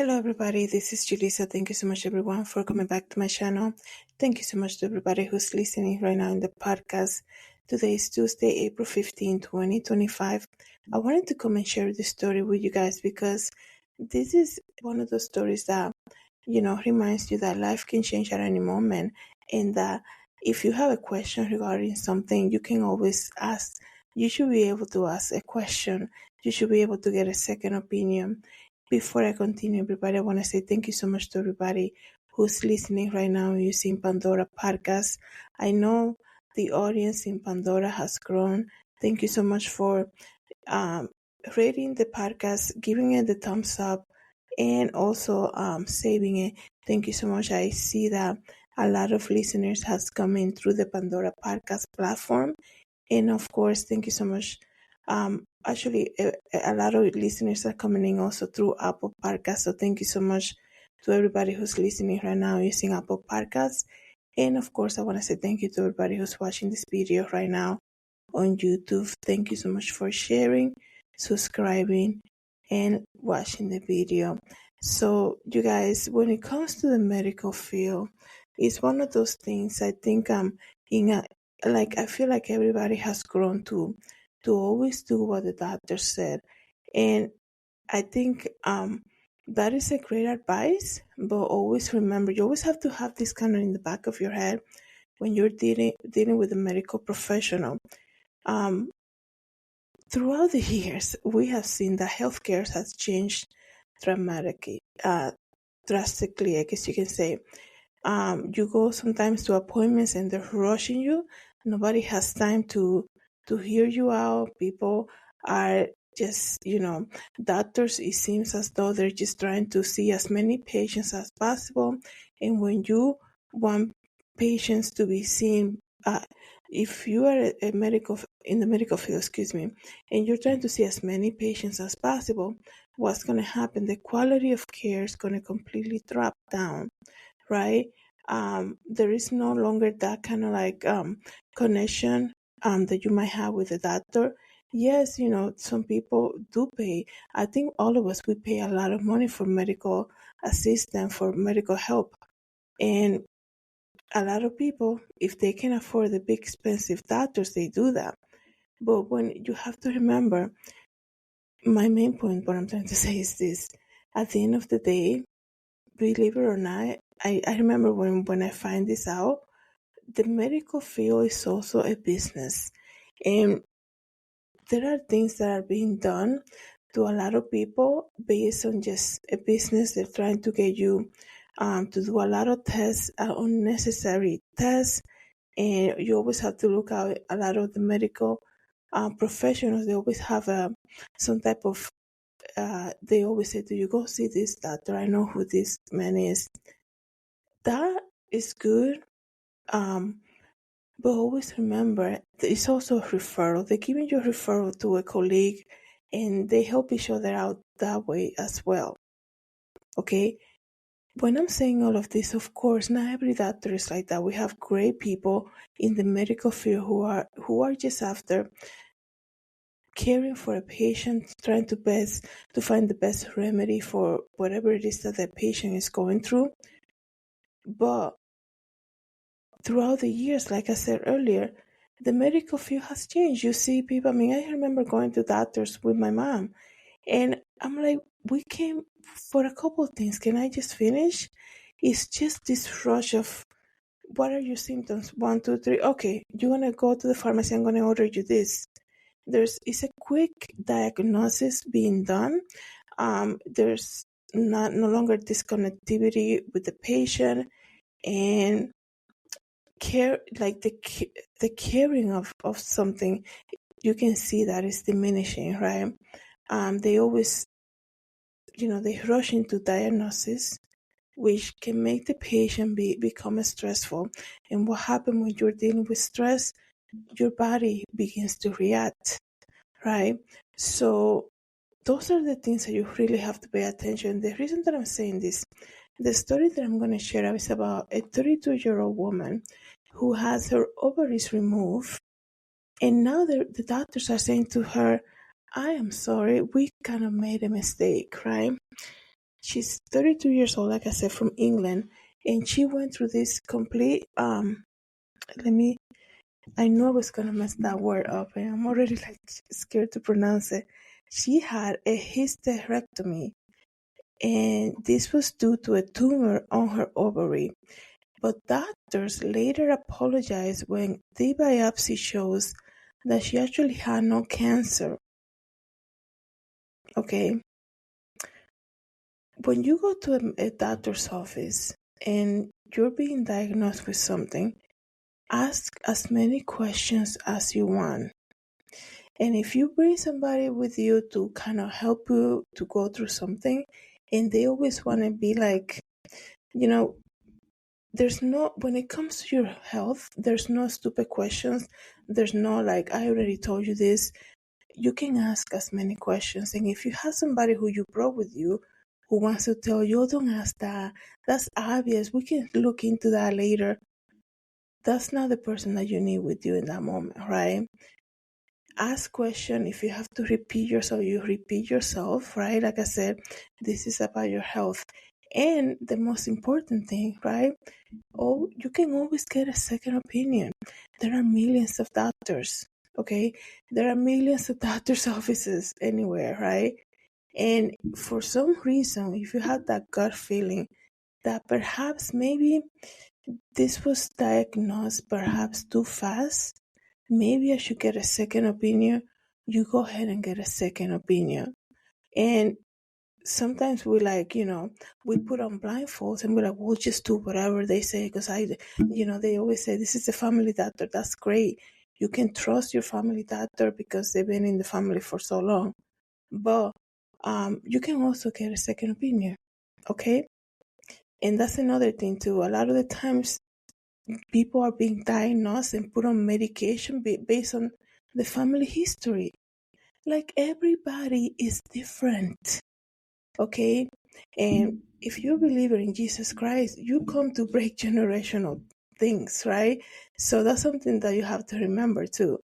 Hello, everybody. This is Julissa. Thank you so much, everyone, for coming back to my channel. Thank you so much to everybody who's listening right now in the podcast. Today is Tuesday, April 15, 2025. I wanted to come and share this story with you guys because this is one of those stories that, reminds you that life can change at any moment and that if you have a question regarding something, you can always ask. You should be able to ask a question. You should be able to get a second opinion. Before I continue, everybody, I want to say thank you so much to everybody who's listening right now using Pandora Podcast. I know the audience in Pandora has grown. Thank you so much for um, rating the podcast, giving it the thumbs up, and also saving it. Thank you so much. I see that a lot of listeners has come in through the Pandora Podcast platform. And of course, thank you so much. Actually, a lot of listeners are coming in also through Apple Podcasts. So thank you so much to everybody who's listening right now using Apple Podcasts. And of course, I want to say thank you to everybody who's watching this video right now on YouTube. Thank you so much for sharing, subscribing, and watching the video. So, you guys, when it comes to the medical field, it's one of those things I think I feel like everybody has grown to always do what the doctor said. And I think that is a great advice, but always remember, you always have to have this kind of in the back of your head when you're dealing with a medical professional. Throughout the years, we have seen that healthcare has changed dramatically, drastically, I guess you can say. You go sometimes to appointments and they're rushing you. Nobody has time to hear you out. People are just, doctors, it seems as though they're just trying to see as many patients as possible. And when you want patients to be seen, if you are in the medical field, and you're trying to see as many patients as possible, what's going to happen? The quality of care is going to completely drop down, right? There is no longer that kind of connection that you might have with the doctor. Yes, some people do pay. I think all of us, we pay a lot of money for medical assistance, for medical help. And a lot of people, if they can afford the big expensive doctors, they do that. But when you have to remember, my main point, what I'm trying to say is this: at the end of the day, believe it or not, I remember when I find this out, the medical field is also a business. And there are things that are being done to a lot of people based on just a business. They're trying to get you to do a lot of tests, unnecessary tests. And you always have to look out a lot of the medical professionals. They always have some type of, they always say, do you go see this doctor? I know who this man is. That is good. But always remember, it's also a referral. They're giving you a referral to a colleague and they help each other out that way as well. Okay? When I'm saying all of this, of course, not every doctor is like that. We have great people in the medical field who are just after caring for a patient, trying to find the best remedy for whatever it is that the patient is going through. But throughout the years, like I said earlier, the medical field has changed. You see people, I remember going to doctors with my mom, and I'm like, we came for a couple of things. Can I just finish? It's just this rush of, what are your symptoms? 1, 2, 3. Okay, you're going to go to the pharmacy. I'm going to order you this. It's a quick diagnosis being done. There's no longer disconnectivity with the patient, and care, like the caring of something, you can see that is diminishing, right? They always, they rush into diagnosis, which can make the patient become stressful. And what happens when you're dealing with stress? Your body begins to react, right? So those are the things that you really have to pay attention. The reason that I'm saying this, the story that I'm going to share is about a 32-year-old woman who has her ovaries removed. And now the doctors are saying to her, I am sorry, we kind of made a mistake, right? She's 32 years old, like I said, from England, and she went through this complete let me I knew I was gonna mess that word up, and I'm already like scared to pronounce it. She had a hysterectomy, and this was due to a tumor on her ovary. But doctors later apologized when the biopsy shows that she actually had no cancer. Okay, when you go to a doctor's office and you're being diagnosed with something, ask as many questions as you want. And if you bring somebody with you to kind of help you to go through something, and they always want to be like, you know, there's no, when it comes to your health, there's no stupid questions. There's no like, I already told you this. You can ask as many questions. And if you have somebody who you brought with you who wants to tell you, oh, don't ask that, that's obvious, we can look into that later. That's not the person that you need with you in that moment, right? Ask question. If you have to repeat yourself, you repeat yourself, right? Like I said, this is about your health. And the most important thing, right? Oh, you can always get a second opinion. There are millions of doctors, okay? There are millions of doctors' offices anywhere, right? And for some reason, if you have that gut feeling that perhaps maybe this was diagnosed perhaps too fast, maybe I should get a second opinion, you go ahead and get a second opinion. And sometimes we like, we put on blindfolds and we're like, we'll just do whatever they say because they always say this is a family doctor. That's great. You can trust your family doctor because they've been in the family for so long. But you can also get a second opinion, okay? And that's another thing too. A lot of the times people are being diagnosed and put on medication based on the family history. Like everybody is different, okay? And if you're a believer in Jesus Christ, you come to break generational things, right? So that's something that you have to remember too.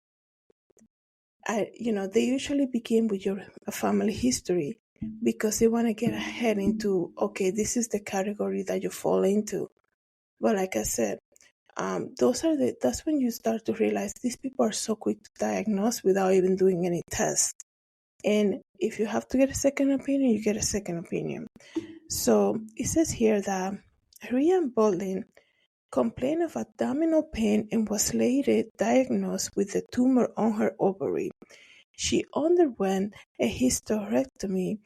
They usually begin with your family history because they want to get ahead into, okay, this is the category that you fall into. But like I said, that's when you start to realize these people are so quick to diagnose without even doing any tests. And if you have to get a second opinion, you get a second opinion. So it says here that Rhian Bolin complained of abdominal pain and was later diagnosed with a tumor on her ovary. She underwent a hysterectomy,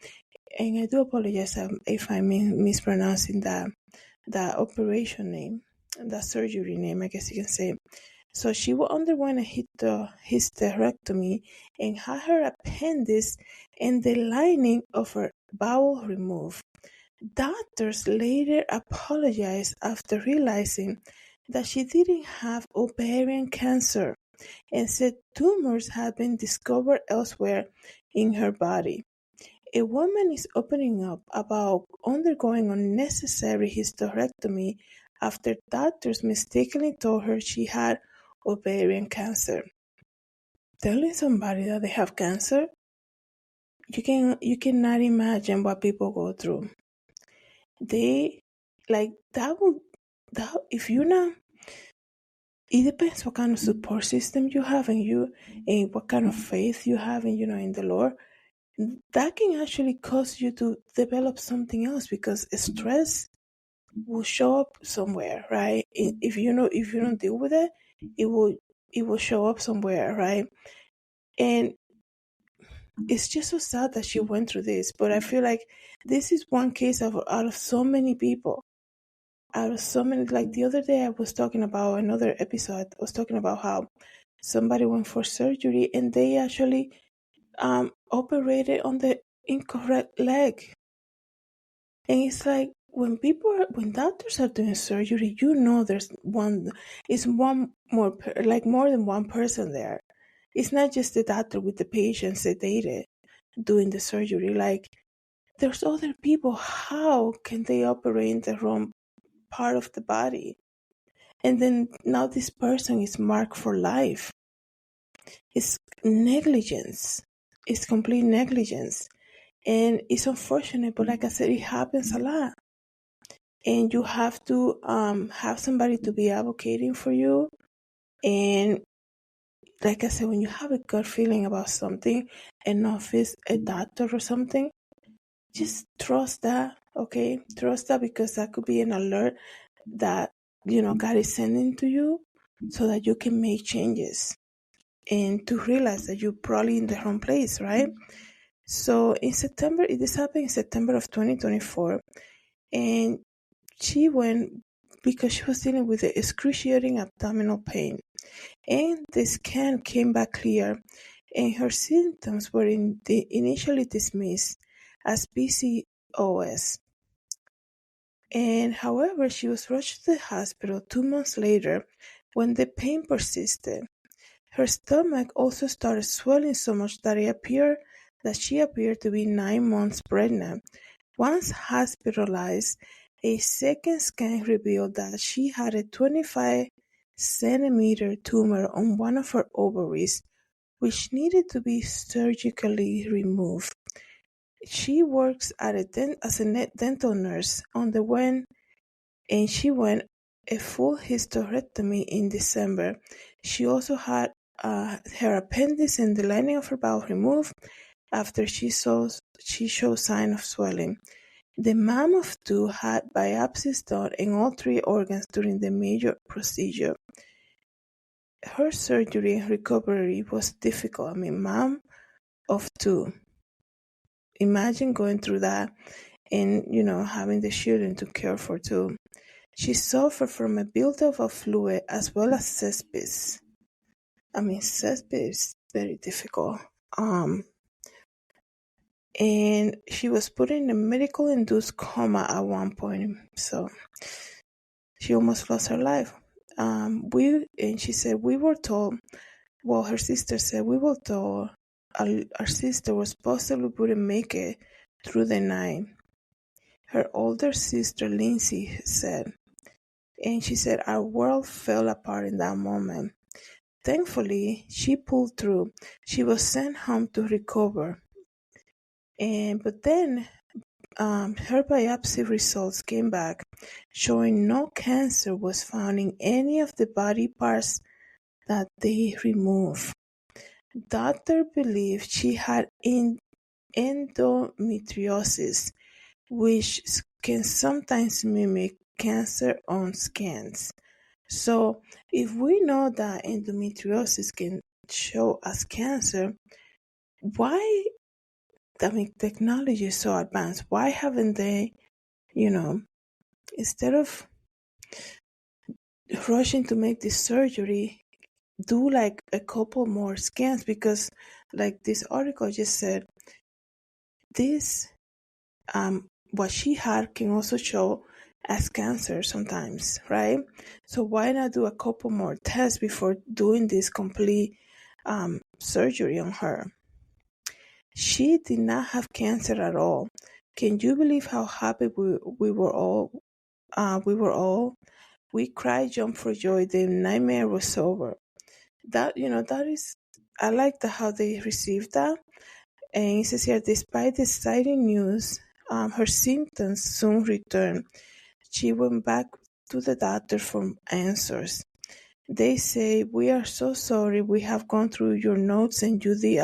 and I do apologize if I'm mispronouncing that operation name, that surgery name, I guess you can say. So she underwent a hysterectomy and had her appendix and the lining of her bowel removed. Doctors later apologized after realizing that she didn't have ovarian cancer and said tumors had been discovered elsewhere in her body. A woman is opening up about undergoing unnecessary hysterectomy after doctors mistakenly told her she had ovarian cancer. Telling somebody that they have cancer, you cannot imagine what people go through. They like that if you're not, it depends what kind of support system you have and what kind of faith you have in the Lord. That can actually cause you to develop something else because stress will show up somewhere, right? If you don't deal with it, it will show up somewhere, right? And it's just so sad that she went through this, but I feel like this is one case out of so many people. Out of so many, like the other day I was talking about another episode, I was talking about how somebody went for surgery and they actually operated on the incorrect leg. And it's like when doctors are doing surgery, there's one more, like more than one person there. It's not just the doctor with the patient sedated doing the surgery. Like there's other people. How can they operate in the wrong part of the body? And then now this person is marked for life. It's negligence. It's complete negligence. And it's unfortunate, but like I said, it happens a lot. And you have to have somebody to be advocating for you. And like I said, when you have a gut feeling about something, and not if it's a doctor or something, just trust that, okay? Trust that, because that could be an alert that, God is sending to you so that you can make changes and to realize that you're probably in the wrong place, right? So in September, this happened in September of 2024, and she went because she was dealing with the excruciating abdominal pain, and the scan came back clear, and her symptoms were initially dismissed as PCOS. And however, she was rushed to the hospital 2 months later when the pain persisted. Her stomach also started swelling so much that she appeared to be 9 months pregnant. Once hospitalized, a second scan revealed that she had a 25-centimeter tumor on one of her ovaries, which needed to be surgically removed. She works as a dental nurse and she went a full hysterectomy in December. She also had her appendix and the lining of her bowel removed after she showed signs of swelling. The mom of two had biopsies done in all three organs during the major procedure. Her surgery and recovery was difficult. I mean, mom of two. Imagine going through that and, having the children to care for too. She suffered from a buildup of fluid as well as sepsis. I mean, sepsis is very difficult. And she was put in a medical-induced coma at one point, so she almost lost her life. She said, we were told, well, her sister said, we were told our sister was possibly wouldn't make it through the night. Her older sister, Lindsay, said, and she said, our world fell apart in that moment. Thankfully, she pulled through. She was sent home to recover. But then her biopsy results came back showing no cancer was found in any of the body parts that they removed. Doctor believed she had endometriosis, which can sometimes mimic cancer on scans. So if we know that endometriosis can show as cancer, why, technology is so advanced. Why haven't they, instead of rushing to make this surgery, do like a couple more scans? Because like this article just said, this, what she had can also show as cancer sometimes, right? So why not do a couple more tests before doing this complete surgery on her? She did not have cancer at all. Can you believe how happy we were all? We cried, jumped for joy. The nightmare was over. That is, I like how they received that. And it says here, despite the exciting news, her symptoms soon returned. She went back to the doctor for answers. They say, we are so sorry. We have gone through your notes and you did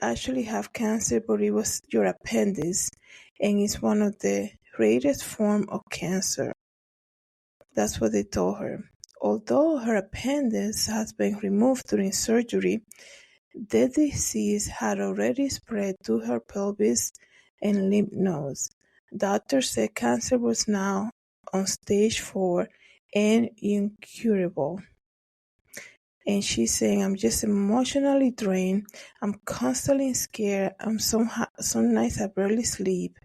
actually have cancer, but it was your appendix, and it's one of the rarest forms of cancer. That's what they told her. Although her appendix has been removed during surgery, the disease had already spread to her pelvis and lymph nodes. Doctors said cancer was now on stage 4 and incurable. And she's saying, I'm just emotionally drained. I'm constantly scared. Some nights I barely sleep.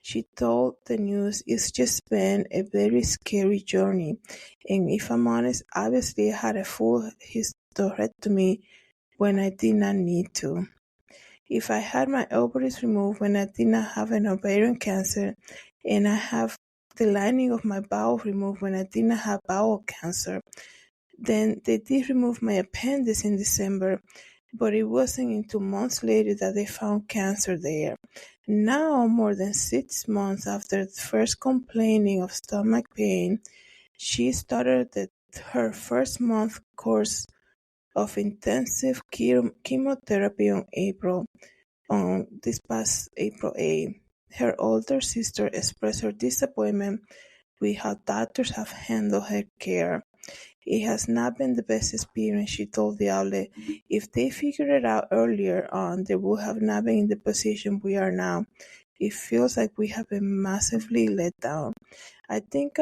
She told the news, it's just been a very scary journey. And if I'm honest, obviously I had a full hysterectomy when I did not need to. If I had my ovaries removed when I did not have an ovarian cancer, and I have the lining of my bowel removed when I did not have bowel cancer, then they did remove my appendix in December, but it wasn't until months later that they found cancer there. Now, more than 6 months after first complaining of stomach pain, she started her first month course of intensive chemotherapy on this past April 8. Her older sister expressed her disappointment with how doctors have handled her care. It has not been the best experience, she told the outlet. If they figured it out earlier on, they would have not been in the position we are now. It feels like we have been massively let down. I think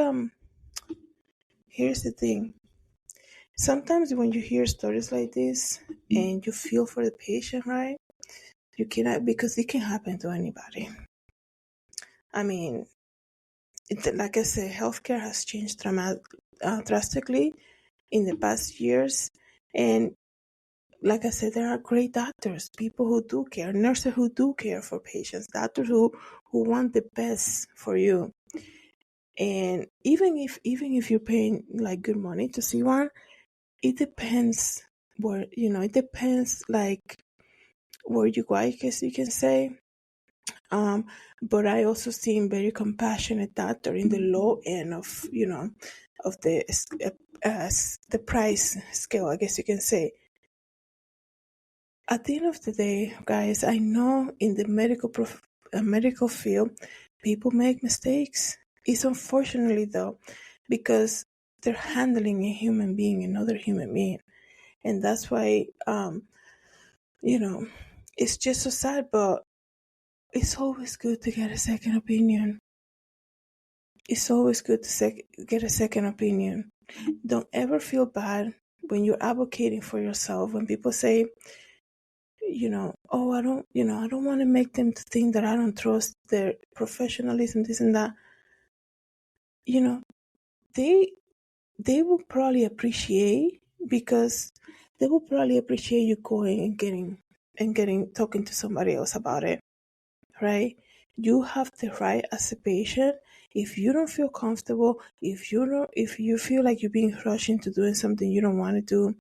here's the thing. Sometimes when you hear stories like this and you feel for the patient, right? You cannot, because it can happen to anybody. I mean, like I said, healthcare has changed drastically in the past years. And like I said, there are great doctors, people who do care, nurses who do care for patients, doctors who want the best for you. And even if you're paying like good money to see one, it depends it depends like where you go, I guess you can say. But I also seen very compassionate doctor in the low end of of the price scale, I guess you can say. At the end of the day, guys, I know in the medical field, people make mistakes. It's unfortunately though, because they're handling a human being, another human being, and that's why it's just so sad. But it's always good to get a second opinion. It's always good to get a second opinion. Don't ever feel bad when you're advocating for yourself. When people say, oh, I don't want to make them to think that I don't trust their professionalism, this and that. They they will probably appreciate, because they will probably appreciate you going and getting talking to somebody else about it, right? You have the right as a patient. If you don't feel comfortable, if you feel like you're being rushed into doing something you don't want to do,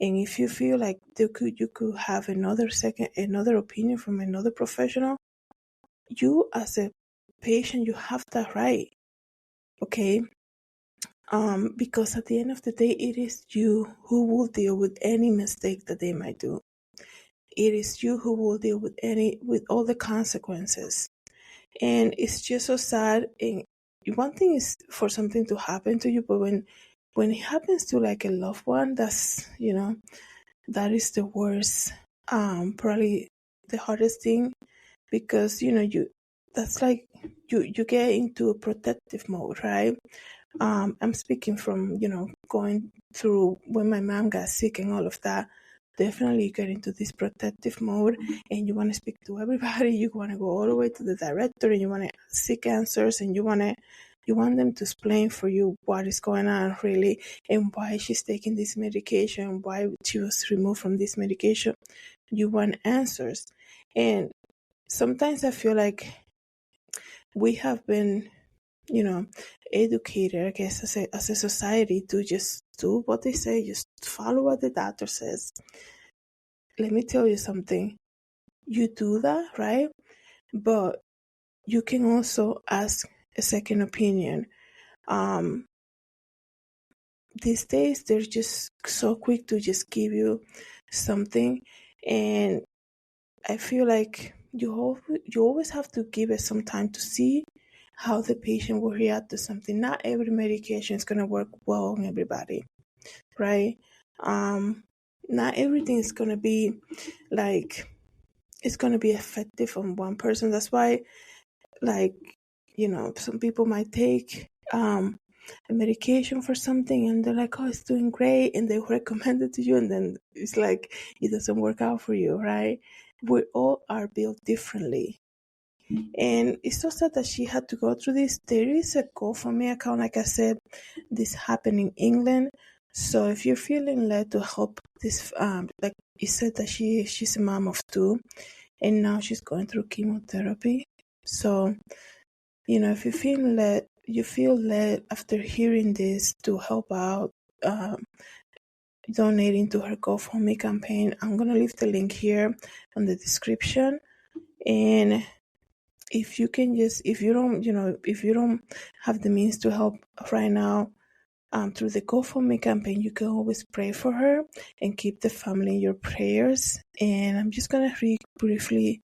and if you feel like you could have another opinion from another professional, you as a patient, you have that right. Okay? Because at the end of the day, it is you who will deal with any mistake that they might do. It is you who will deal with all the consequences. And it's just so sad. And one thing is for something to happen to you, but when it happens to like a loved one, that is the worst. Probably the hardest thing, because that's like you get into a protective mode, right? I'm speaking from going through when my mom got sick and all of that. Definitely you get into this protective mode, and you want to speak to everybody. You want to go all the way to the director, and you want to seek answers, and you want them to explain for you what is going on really, and why she's taking this medication, why she was removed from this medication. You want answers. And sometimes I feel like we have been educated, I guess, as a society, to just do what they say, just follow what the doctor says. Let me tell you something. You do that, right? But you can also ask a second opinion. These days, they're just so quick to just give you something, and I feel like you always have to give it some time to see how the patient will react to something. Not every medication is going to work well on everybody, right? Not everything is going to be like, it's going to be effective on one person. That's why, like, some people might take a medication for something and they're like, oh, it's doing great, and they recommend it to you, and then it's like it doesn't work out for you, right? We all are built differently. And it's so sad that she had to go through this. There is a GoFundMe account, like I said, this happened in England. So if you're feeling led to help this, like you said that she's a mom of two, and now she's going through chemotherapy. So, if you feel led after hearing this to help out, donating to her GoFundMe campaign. I'm gonna leave the link here on the description. And if you can just, if you don't have the means to help right now, through the GoFundMe campaign, you can always pray for her and keep the family in your prayers. And I'm just gonna read briefly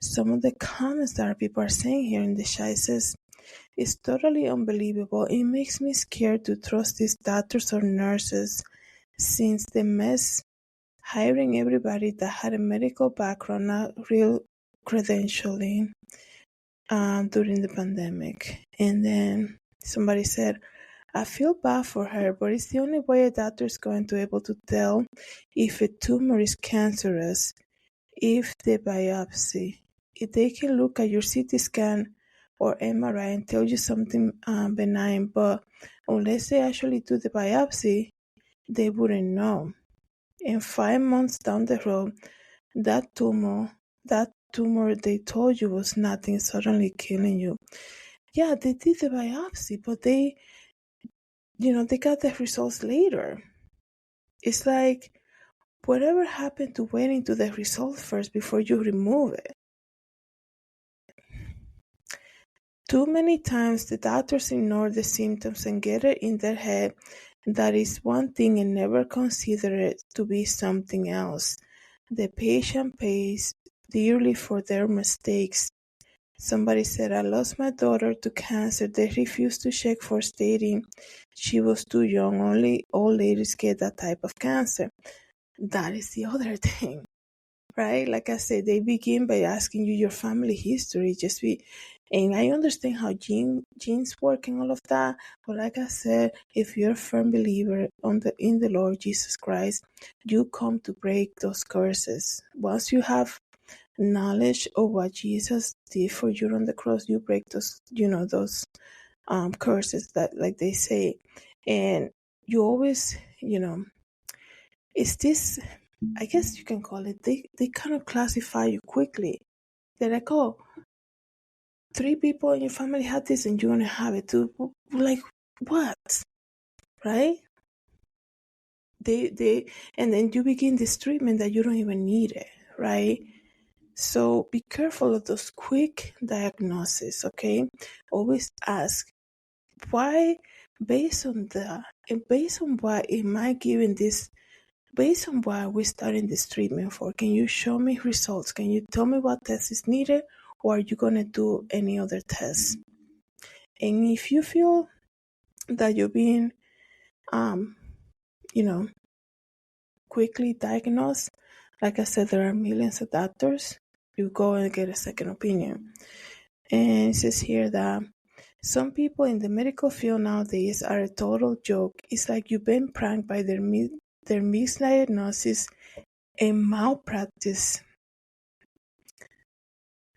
some of the comments that people are saying here in the chat. It says, "It's totally unbelievable. It makes me scared to trust these doctors or nurses since the mess hiring everybody that had a medical background, not real credentialing, during the pandemic." And then somebody said, "I feel bad for her, but it's the only way a doctor is going to be able to tell if a tumor is cancerous, if the biopsy. If they can look at your CT scan or MRI and tell you something benign, but unless they actually do the biopsy, they wouldn't know. And 5 months down the road, that tumor they told you was nothing, suddenly killing you." Yeah, they did the biopsy, but they got the results later. It's like, whatever happened to waiting to the result first before you remove it? Too many times the doctors ignore the symptoms and get it in their head that is one thing and never consider it to be something else. The patient pays dearly for their mistakes. Somebody said, "I lost my daughter to cancer. They refused to check for stating she was too young. Only old ladies get that type of cancer." That is the other thing, right? Like I said, they begin by asking you your family history. And I understand how genes work and all of that. But like I said, if you're a firm believer in the Lord Jesus Christ, you come to break those curses. Once you have knowledge of what Jesus did for you on the cross, you break those curses, that, like they say. And you always, it's this, I guess you can call it, they kind of classify you quickly. They're like, "Oh, 3 people in your family had this and you're gonna have it too." Like, what? Right? They and then you begin this treatment that you don't even need it, right? So be careful of those quick diagnoses, okay? Always ask, why, based on what am I giving this, based on what we're starting this treatment for? Can you show me results? Can you tell me what test is needed, or are you gonna do any other test? And if you feel that you're being you know, quickly diagnosed, like I said, there are millions of doctors. You go and get a second opinion. And it says here that some people in the medical field nowadays are a total joke. It's like you've been pranked by their misdiagnosis and malpractice.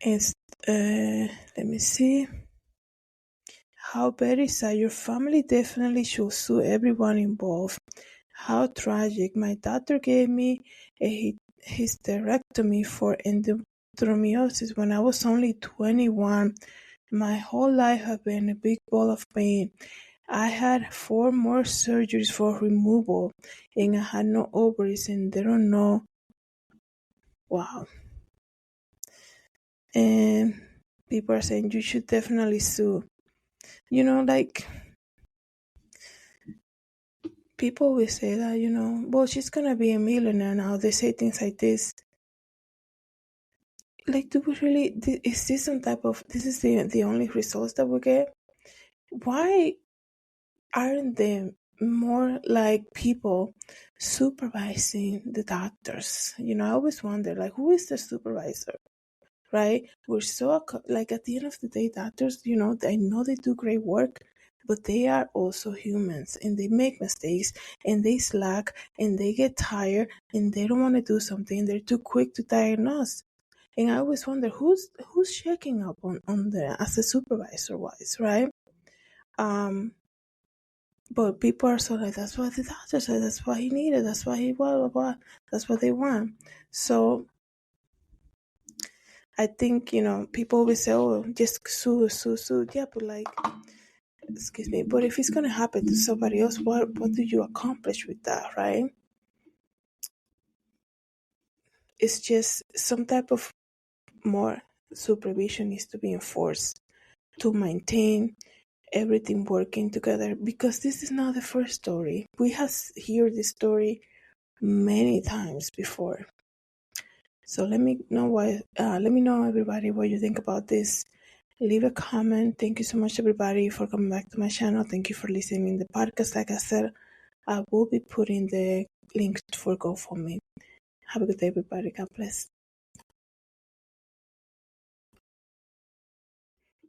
And let me see. How very sad. Your family definitely should sue everyone involved. How tragic. My doctor gave me a hysterectomy for endometriosis when I was only 21. My whole life has been a big ball of pain. I had 4 more surgeries for removal, and I had no ovaries, and they don't know. Wow. And people are saying you should definitely sue. Like, people will say that, well, she's gonna be a millionaire now. They say things like this. Like, do we really, is this this is the only results that we get? Why aren't there more like people supervising the doctors? I always wonder, like, who is the supervisor, right? We're so, like, at the end of the day, doctors, I know they do great work, but they are also humans, and they make mistakes, and they slack, and they get tired, and they don't want to do something. They're too quick to diagnose. And I always wonder who's checking up on the, as a supervisor wise, right? But people are so like, that's what the doctor said, that's what he needed, that's what he blah blah blah, that's what they want. So I think, people always say, "Oh, just sue." Yeah, but like, excuse me, but if it's gonna happen to somebody else, what do you accomplish with that, right? it's just some type of more supervision needs to be enforced to maintain everything working together, because this is not the first story. We have heard this story many times before. So let me know everybody what you think about this. Leave a comment. Thank you so much everybody for coming back to my channel. Thank you for listening to the podcast. Like I said, I will be putting the link for GoFundMe. Have a good day everybody. God bless.